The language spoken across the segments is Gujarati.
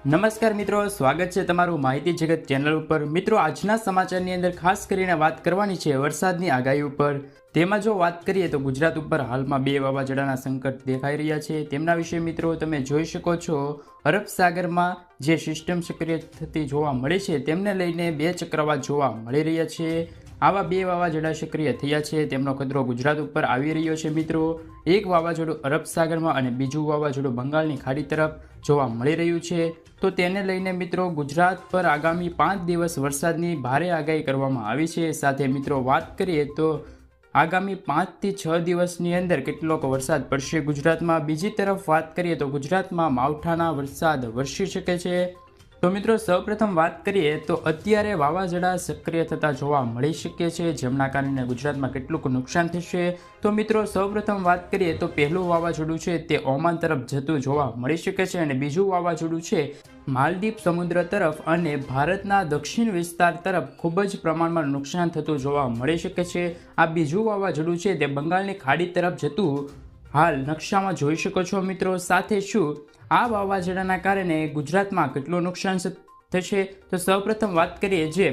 નમસ્કાર મિત્રો, સ્વાગત છે તમારું માહિતી જગત ચેનલ ઉપર। મિત્રો, આજના સમાચારની અંદર ખાસ કરીને વાત કરવાની છે વરસાદની આગાહી ઉપર। તેમાં જો વાત કરીએ તો ગુજરાત ઉપર હાલમાં બે વાવાઝોડાના સંકટ દેખાઈ રહ્યા છે। તેમના વિશે મિત્રો તમે જોઈ શકો છો, અરબ સાગરમાં જે સિસ્ટમ સક્રિય થતી જોવા મળે છે તેમને લઈને બે ચક્રવાત જોવા મળી રહ્યા છે। આવા બે વાવાઝોડા સક્રિય થયા છે, તેમનો ખતરો ગુજરાત ઉપર આવી રહ્યો છે મિત્રો। એક વાવાઝોડું અરબ સાગરમાં અને બીજું વાવાઝોડું બંગાળની ખાડી તરફ જોવા મળી રહ્યું છે। તો તેને લઈને મિત્રો ગુજરાત પર આગામી 5 દિવસ વરસાદની ભારે આગાહી કરવામાં આવી છે। સાથે મિત્રો વાત કરીએ તો આગામી 5 થી 6 દિવસની અંદર કેટલોક વરસાદ પડશે ગુજરાતમાં। બીજી તરફ વાત કરીએ તો ગુજરાતમાં માવઠાના વરસાદ વરસી શકે છે। તો મિત્રો સૌપ્રથમ વાત કરીએ તો અત્યારે વાવાઝોડા સક્રિય થતા જોવા મળી શકે છે, જેમના કારણે ગુજરાતમાં કેટલુંક નુકસાન થશે। તો મિત્રો સૌપ્રથમ વાત કરીએ તો પહેલું વાવાઝોડું છે તે ઓમાન તરફ જતું જોવા મળી શકે છે અને બીજું વાવાઝોડું છે માલદીવ સમુદ્ર તરફ અને ભારતના દક્ષિણ વિસ્તાર તરફ ખૂબ જ પ્રમાણમાં નુકસાન થતું જોવા મળી શકે છે। આ બીજું વાવાઝોડું છે તે બંગાળની ખાડી તરફ જતું હાલ નકશામાં જોઈ શકો છો મિત્રો। સાથે શું આ વાવાઝોડાના કારણે ગુજરાતમાં કેટલું નુકસાન થશે તો સૌપ્રથમ વાત કરીએ, જે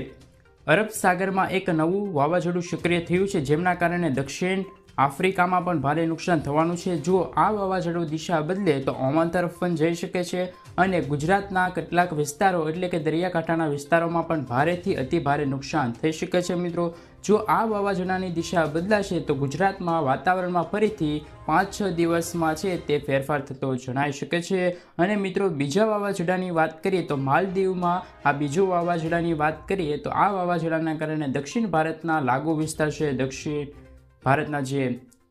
અરબ સાગરમાં એક નવું વાવાઝોડું સક્રિય થયું છે, જેમના કારણે દક્ષિણ આફ્રિકામાં પણ ભારે નુકસાન થવાનું છે। જો આ વાવાઝોડું દિશા બદલે તો ઓમાન તરફ પણ જઈ શકે છે અને ગુજરાતના કેટલાક વિસ્તારો એટલે કે દરિયાકાંઠાના વિસ્તારોમાં પણ ભારેથી અતિ ભારે નુકસાન થઈ શકે છે મિત્રો। જો આ વાવાઝોડાની દિશા બદલાશે તો ગુજરાતમાં વાતાવરણમાં ફરીથી 5-6 દિવસમાં છે તે ફેરફાર થતો જણાઈ શકે છે। અને મિત્રો બીજા વાવાઝોડાની વાત કરીએ તો માલદીવમાં આ બીજું વાવાઝોડાની વાત કરીએ તો આ વાવાઝોડાના કારણે દક્ષિણ ભારતના લાગુ વિસ્તાર છે, દક્ષિણ ભારતના જે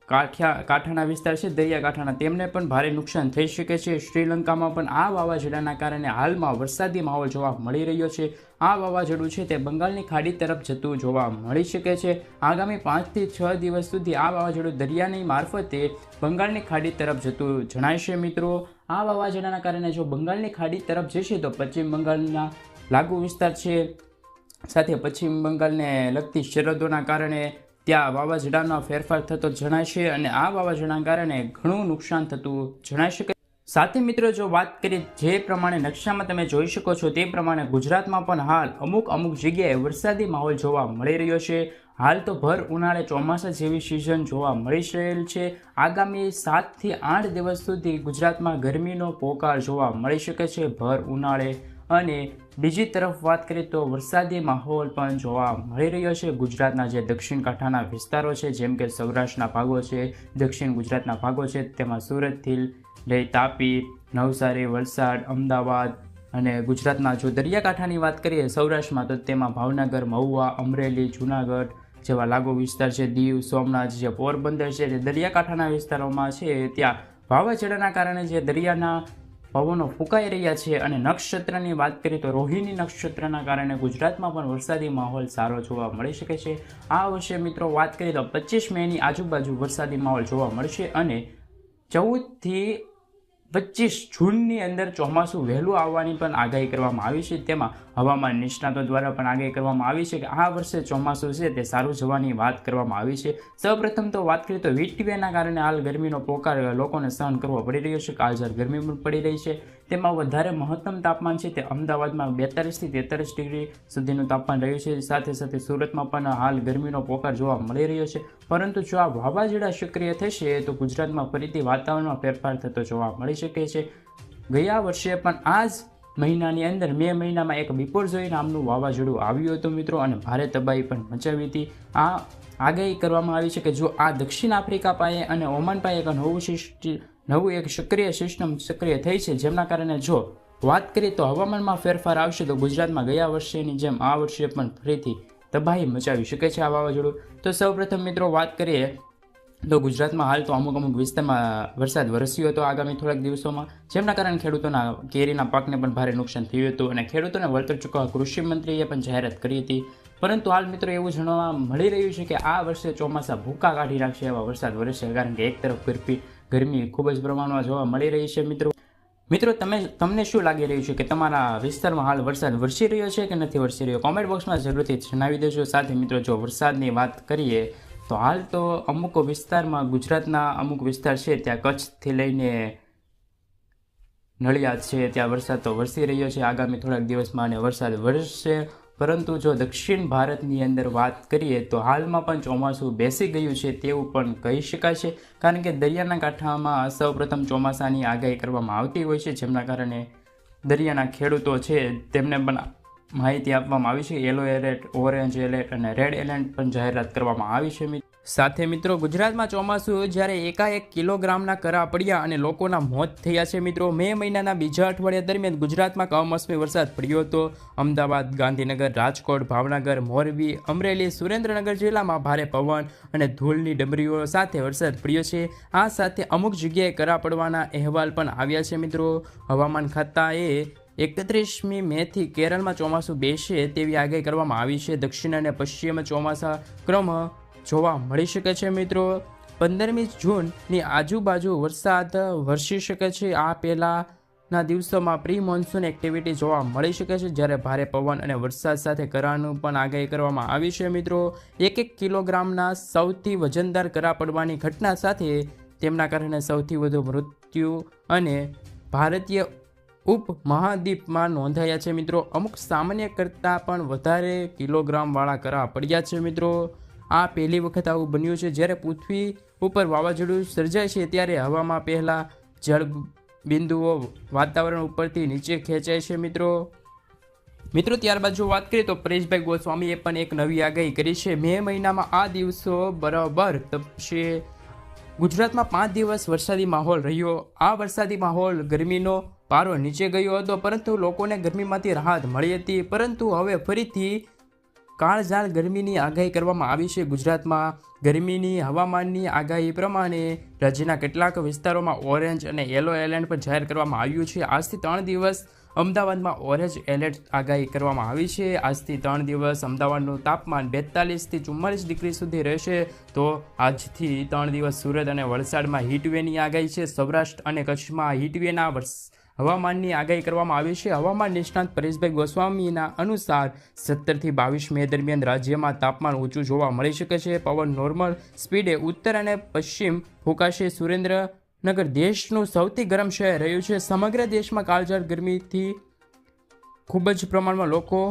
કાંઠાના વિસ્તાર છે દરિયાકાંઠાના, તેમને પણ ભારે નુકસાન થઈ શકે છે। શ્રીલંકામાં પણ આ વાવાઝોડાના કારણે હાલમાં વરસાદી માહોલ જોવા મળી રહ્યો છે। આ વાવાઝોડું છે તે બંગાળની ખાડી તરફ જતું જોવા મળી શકે છે। આગામી 5 થી 6 દિવસ સુધી આ વાવાઝોડું દરિયાની મારફતે બંગાળની ખાડી તરફ જતું જણાશે મિત્રો। આ વાવાઝોડાના કારણે જો બંગાળની ખાડી તરફ જશે તો પશ્ચિમ બંગાળના લાગુ વિસ્તાર છે, સાથે પશ્ચિમ બંગાળને લગતી સરહદોના કારણે ત્યાં વાવાઝોડાનો ફેરફાર થતો જણાશે અને આ વાવાઝોડાના કારણે ઘણું નુકસાન થતું જણાઈ શકે। સાથે મિત્રો જો વાત કરીએ જે પ્રમાણે નકશામાં તમે જોઈ શકો છો તે પ્રમાણે ગુજરાતમાં પણ હાલ અમુક જગ્યાએ વરસાદી માહોલ જોવા મળી રહ્યો છે। હાલ તો ભર ઉનાળે ચોમાસા જેવી સિઝન જોવા મળી રહેલ છે। આગામી 7 થી 8 દિવસ સુધી ગુજરાતમાં ગરમીનો પોકાર જોવા મળી શકે છે ભર ઉનાળે। અને બીજી તરફ વાત કરીએ તો વરસાદી માહોલ પણ જોવા મળી રહ્યો છે ગુજરાતના જે દક્ષિણ કાંઠાના વિસ્તારો છે, જેમ કે સૌરાષ્ટ્રના ભાગો છે, દક્ષિણ ગુજરાતના ભાગો છે, તેમાં સુરતથી લઈ તાપી, નવસારી, વલસાડ, અમદાવાદ અને ગુજરાતના જો દરિયાકાંઠાની વાત કરીએ સૌરાષ્ટ્રમાં તો તેમાં ભાવનગર, મહુવા, અમરેલી, જૂનાગઢ જેવા લાગુ વિસ્તાર છે, દીવ, સોમનાથ, જે પોરબંદર છે, જે દરિયાકાંઠાના વિસ્તારોમાં છે, ત્યાં વાવાઝોડાના કારણે જે દરિયાના પવનો ફૂંકાઈ રહ્યા છે અને નક્ષત્રની વાત કરીએ તો રોહિણી નક્ષત્રના કારણે ગુજરાતમાં પણ વરસાદી માહોલ સારો જોવા મળી શકે છે। આ વર્ષે મિત્રો વાત કરીએ તો 25 મેની આજુબાજુ વરસાદી માહોલ જોવા મળશે અને 14 થી 25 જૂનની અંદર ચોમાસું વહેલું આવવાની પણ આગાહી કરવામાં આવી છે। તેમાં હવામાન નિષ્ણાતો દ્વારા પણ આગાહી કરવામાં આવી છે કે આ વર્ષે ચોમાસું છે તે સારું જવાની વાત કરવામાં આવી છે। સૌપ્રથમ તો વાત કરીએ તો હીટવેવના કારણે હાલ ગરમીનો પોકાર લોકોને સહન કરવો પડી રહ્યો છે, કાળઝાળ ગરમી પણ પડી રહી છે। તેમાં વધારે મહત્તમ તાપમાન છે તે અમદાવાદમાં 42 થી 43 ડિગ્રી સુધીનું તાપમાન રહ્યું છે। સાથે સાથે સુરતમાં પણ હાલ ગરમીનો પોકાર જોવા મળી રહ્યો છે। પરંતુ જો આ વાવાઝોડા સક્રિય થશે તો ગુજરાતમાં ફરીથી વાતાવરણમાં ફેરફાર થતો જોવા મળી શકે છે। ગયા વર્ષે પણ આ જ મહિનાની અંદર મે મહિનામાં એક બિપોરજોય નામનું વાવાઝોડું આવ્યું હતું મિત્રો અને ભારે તબાહી પણ મચાવી હતી। આ આગાહી કરવામાં આવી છે કે જો આ દક્ષિણ આફ્રિકા પાસે અને ઓમાન પાસે એક નવું એક સક્રિય સિસ્ટમ સક્રિય થઈ છે, જેમના કારણે જો વાત કરીએ તો હવામાનમાં ફેરફાર આવશે તો ગુજરાતમાં ગયા વર્ષેની જેમ આ વર્ષે પણ ફરીથી તબાહી મચાવી શકે છે આ વાવાઝોડું। તો સૌપ્રથમ મિત્રો વાત કરીએ તો ગુજરાતમાં હાલ તો અમુક વિસ્તારમાં વરસાદ વરસ્યો હતો આગામી થોડાક દિવસોમાં, જેમના કારણે ખેડૂતોના કેરીના પાકને પણ ભારે નુકસાન થયું હતું અને ખેડૂતોને વળતર ચૂકવવા કૃષિ મંત્રીએ પણ જાહેરાત કરી હતી। પરંતુ હાલ મિત્રો એવું જાણવા મળી રહ્યું છે કે આ વર્ષે ચોમાસા ભૂકા કાઢી નાખશે એવા વરસાદ વરસશે, કારણ કે એક તરફ ગરમી ખૂબ જ પ્રમાણમાં જોવા મળી રહી છે। મિત્રો તમને શું લાગી રહ્યું છે કે તમારા વિસ્તારમાં હાલ વરસાદ વરસી રહ્યો છે કે નથી વરસી રહ્યો? કોમેન્ટ બોક્સમાં જરૂરથી જણાવી દેજો। સાથે મિત્રો જો વરસાદની વાત કરીએ તો હાલ તો અમુક વિસ્તારમાં ગુજરાતના અમુક વિસ્તાર છે ત્યાં કચ્છથી લઈને નડિયાદ છે ત્યાં વરસાદ તો વરસી રહ્યો છે આગામી થોડાક દિવસમાં અને વરસાદ વરસશે. પરંતુ જો દક્ષિણ ભારતની અંદર વાત કરીએ તો હાલમાં પણ ચોમાસું બેસી ગયું છે તેવું પણ કહી શકાય છે, કારણ કે દરિયાના કાંઠામાં સૌપ્રથમ ચોમાસાની આગાહી કરવામાં આવતી હોય છે, જેમના કારણે દરિયાના ખેડૂતો છે તેમને પણ માહિતી આપવામાં આવી છે. યલો એલર્ટ, ઓરેન્જ એલર્ટ અને રેડ એલર્ટ પણ જાહેરાત કરવામાં આવી છે. સાથે મિત્રો ગુજરાતમાં ચોમાસું જ્યારે એકાએક કિલોગ્રામના કરા પડ્યા અને લોકોના મોત થયા છે. મિત્રો મે મહિનાના બીજા અઠવાડિયા દરમિયાન ગુજરાતમાં કમોસમી વરસાદ પડ્યો હતો. અમદાવાદ, ગાંધીનગર, રાજકોટ, ભાવનગર, મોરબી, અમરેલી, સુરેન્દ્રનગર જિલ્લામાં ભારે પવન અને ધૂળની ડમરીઓ સાથે વરસાદ પડ્યો છે. આ સાથે અમુક જગ્યાએ કરા પડવાના અહેવાલ પણ આવ્યા છે. મિત્રો હવામાન ખાતાએ 31મી મેથી કેરળમાં ચોમાસું બેસે તેવી આગાહી કરવામાં આવી છે. દક્ષિણ અને પશ્ચિમ ચોમાસા ક્રમ જોવા મળી શકે છે. મિત્રો 15મી જૂનની આજુબાજુ વરસાદ વરસી શકે છે. આ પહેલાંના દિવસોમાં પ્રી મોન્સૂન એક્ટિવિટી જોવા મળી શકે છે, જ્યારે ભારે પવન અને વરસાદ સાથે કરાનું પણ આગાહી કરવામાં આવી છે. મિત્રો 1 કિલોગ્રામના સૌથી વજનદાર કરા પડવાની ઘટના સાથે તેમના કારણે સૌથી વધુ મૃત્યુ અને ભારતીય ઉપમહાદ્વીપમાં નોંધાયા છે. મિત્રો અમુક સામાન્ય કરતાં પણ વધારે કિલોગ્રામવાળા કરા પડ્યા છે. મિત્રો આ પહેલી વખત આવું બન્યું છે. જ્યારે પૃથ્વી ઉપર વાવાઝોડું સર્જાય છે ત્યારે હવામાં પહેલાં જળ બિંદુઓ વાતાવરણ ઉપરથી નીચે ખેંચાય છે. મિત્રો ત્યારબાદ જો વાત કરીએ તો પરેશભાઈ ગોસ્વામીએ પણ એક નવી આગાહી કરી છે. મે મહિનામાં આ દિવસો બરાબર તપશે. ગુજરાતમાં 5 દિવસ વરસાદી માહોલ રહ્યો. આ વરસાદી માહોલ ગરમીનો પારો નીચે ગયો હતો, પરંતુ લોકોને ગરમીમાંથી રાહત મળી હતી. પરંતુ હવે ફરીથી કાળઝાળ ગરમીની આગાહી કરવામાં આવી છે. ગુજરાતમાં ગરમીની હવામાનની આગાહી પ્રમાણે રાજ્યના કેટલાક વિસ્તારોમાં ઓરેન્જ અને યલો એલર્ટ પણ જાહેર કરવામાં આવ્યું છે. આજથી 3 દિવસ અમદાવાદમાં ઓરેન્જ એલર્ટ આગાહી કરવામાં આવી છે. આજથી 3 દિવસ અમદાવાદનું તાપમાન 42થી 44 ડિગ્રી સુધી રહેશે. તો આજથી 3 દિવસ સુરત અને વલસાડમાં હીટવેવની આગાહી છે. સૌરાષ્ટ્ર અને કચ્છમાં હીટવેવના હવામાનની આગાહી કરવામાં આવી છે. હવામાન નિષ્ણાત પરેશભાઈ ગોસ્વામીના અનુસાર 17થી 22 મે દરમિયાન રાજ્યમાં તાપમાન ઊંચું જોવા મળી શકે છે. પવન નોર્મલ સ્પીડે ઉત્તર અને પશ્ચિમ ફૂંકાશે. સુરેન્દ્રનગર દેશનું સૌથી ગરમ શહેર રહ્યું છે. સમગ્ર દેશમાં કાળઝાળ ગરમીથી ખૂબ જ પ્રમાણમાં લોકો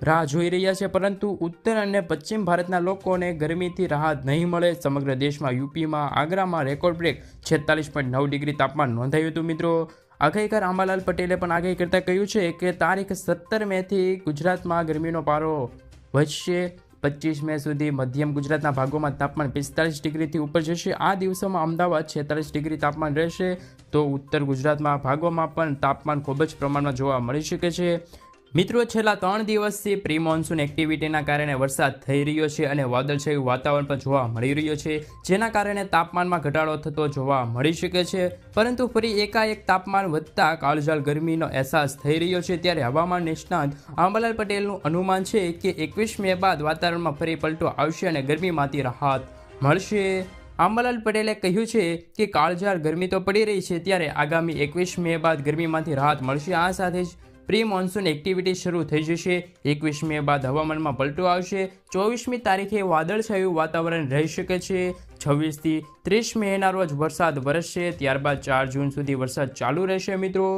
રાહ જોઈ રહ્યા છે, પરંતુ ઉત્તર અને પશ્ચિમ ભારતના લોકોને ગરમીથી રાહત નહીં મળે. સમગ્ર દેશમાં યુપીમાં આગ્રામાં રેકોર્ડ બ્રેક 46.9 ડિગ્રી તાપમાન નોંધાયું હતું. મિત્રો આગાહીકાર આંબાલાલ પટેલે પણ આગાહી કરતાં કહ્યું છે કે તારીખ 17 મેથી ગુજરાતમાં ગરમીનો પારો વધશે. 25 મે સુધી મધ્યમ ગુજરાતના ભાગોમાં તાપમાન 45 ડિગ્રીથી ઉપર જશે. આ દિવસોમાં અમદાવાદ 46 ડિગ્રી તાપમાન રહેશે. તો ઉત્તર ગુજરાતમાં ભાગોમાં પણ તાપમાન ખૂબ જ પ્રમાણમાં જોવા મળી શકે છે. મિત્રો છેલ્લા 3 દિવસથી પ્રી મોન્સૂન એક્ટિવિટીના કારણે વરસાદ થઈ રહ્યો છે અને વાદળછાયું વાતાવરણ પણ જોવા મળી રહ્યું છે, જેના કારણે તાપમાનમાં ઘટાડો થતો જોવા મળી શકે છે. પરંતુ ફરી એકાએક તાપમાન વધતા કાળઝાળ ગરમીનો અહેસાસ થઈ રહ્યો છે. ત્યારે હવામાન નિષ્ણાત આંબાલાલ પટેલનું અનુમાન છે કે 21 મે બાદ વાતાવરણમાં ફરી પલટો આવશે અને ગરમીમાંથી રાહત મળશે. આંબાલાલ પટેલે કહ્યું છે કે કાળઝાળ ગરમી તો પડી રહી છે, ત્યારે આગામી 21 મે બાદ ગરમીમાંથી રાહત મળશે. આ સાથે જ પ્રી મોન્સૂન એક્ટિવિટી શરૂ થઈ જશે. 21 મે બાદ હવામાનમાં પલટો આવશે. 24મી તારીખે વાદળછાયું વાતાવરણ રહી શકે છે. 26થી 30 મેના રોજ વરસાદ વરસશે. ત્યારબાદ 4 જૂન સુધી વરસાદ ચાલુ રહેશે. મિત્રો